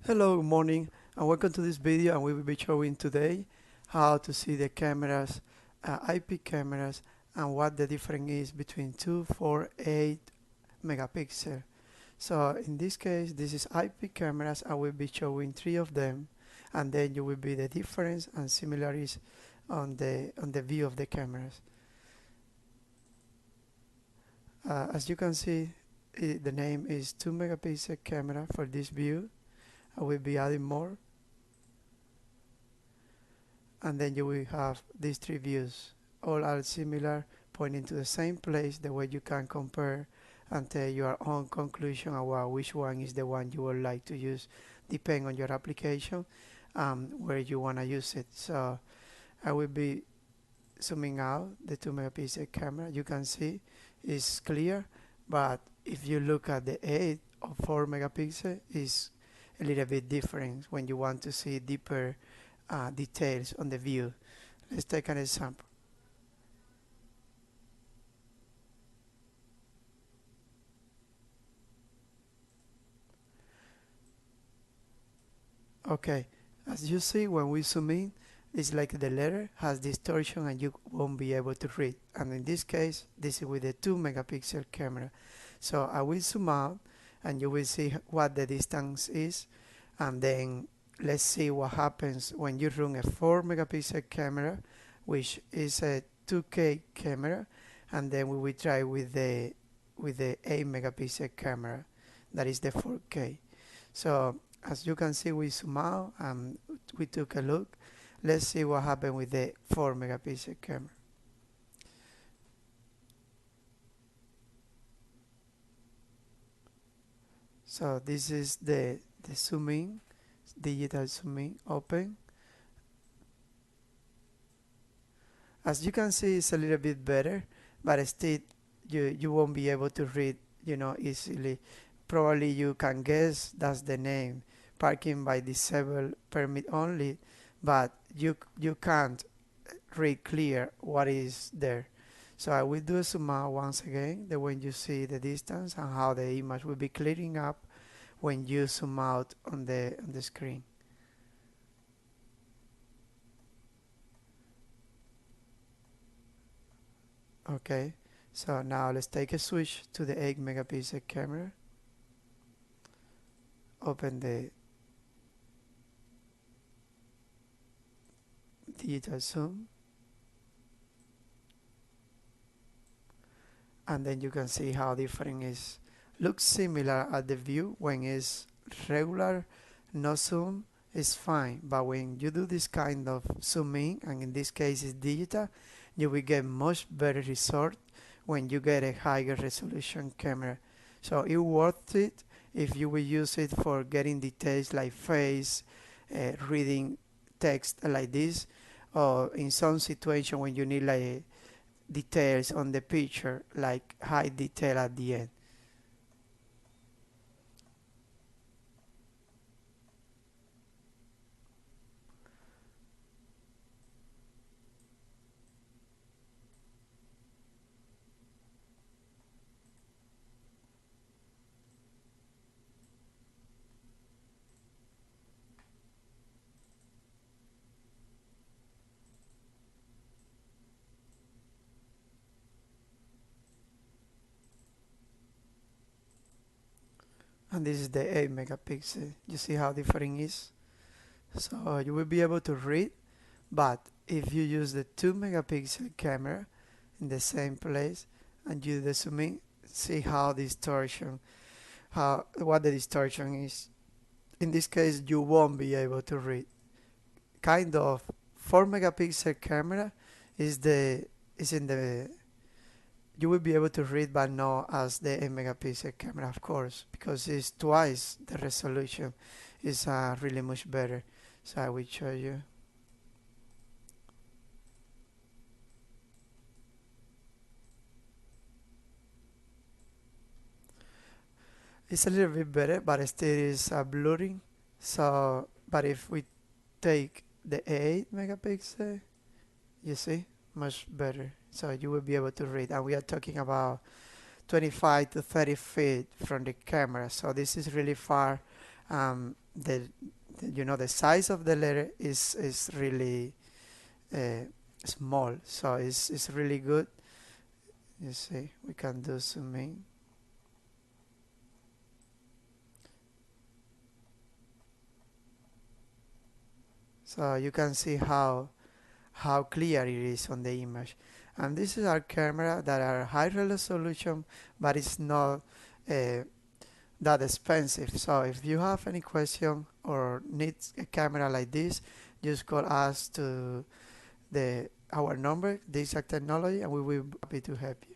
Hello, good morning, and welcome to this video. And we will be showing today how to see the cameras, IP cameras, and what the difference is between 2, 4, 8 megapixel. So in this case, this is IP cameras. I will be showing three of them, and then you will be the difference and similarities on the view of the cameras. As you can see, the name is 2 megapixel camera for this view. I will be adding more, and then you will have these three views. All are similar, pointing to the same place, the way you can compare and take your own conclusion about which one is the one you would like to use, depending on your application, where you want to use it. So I will be zooming out the 2 megapixel camera. You can see it's clear, but if you look at the 8 or 4 megapixel, it's a little bit different when you want to see deeper details on the view. Let's take an example. Okay, as you see, when we zoom in, it's like the letter has distortion and you won't be able to read. And in this case, this is with the 2 megapixel camera. So I will zoom out and you will see what the distance is. And then let's see what happens when you run a 4 megapixel camera, which is a 2K camera. And then we will try with the 8 megapixel camera, that is the 4K. So as you can see, we zoom out and we took a look. Let's see what happened with the 4 megapixel camera. So this is the zoom in, digital zoom in, open. As you can see, it's a little bit better, but still you won't be able to read, easily. Probably you can guess that's the name, parking by disabled permit only, but you can't read clear what is there. So I will do a zoom out once again, the way you see the distance and how the image will be clearing up when you zoom out on the screen. Okay, so now let's take a switch to the 8 megapixel camera. Open the digital zoom, and then you can see how different is. Looks similar at the view when it's regular, no zoom, it's fine, but when you do this kind of zoom in, and in this case it's digital, you will get much better result when you get a higher resolution camera. So it's worth it if you will use it for getting details like face, reading text like this, or in some situation when you need like details on the picture, like high detail at the end. And this is the 8 megapixel. You see how different it is? So you will be able to read, but if you use the 2 megapixel camera in the same place and you do the zoom in, see how distortion, how what the distortion is. In this case, you won't be able to read. Kind of 4 megapixel camera is in the you will be able to read, but not as the 8 megapixel camera, of course, because it's twice the resolution. Is really much better. So I will show you. It's a little bit better, but still is blurring. So, but if we take the 8 megapixel, you see, much better. So you will be able to read, and we are talking about 25 to 30 feet from the camera. So this is really far. the, the size of the letter is really uh, small, so it's really good. You see, we can do zoom in. So you can see how clear it is on the image. And this is our camera that are high resolution, but it's not uh, that expensive. So if you have any question or need a camera like this, just call us to the our number, the exact technology, and we will be happy to help you.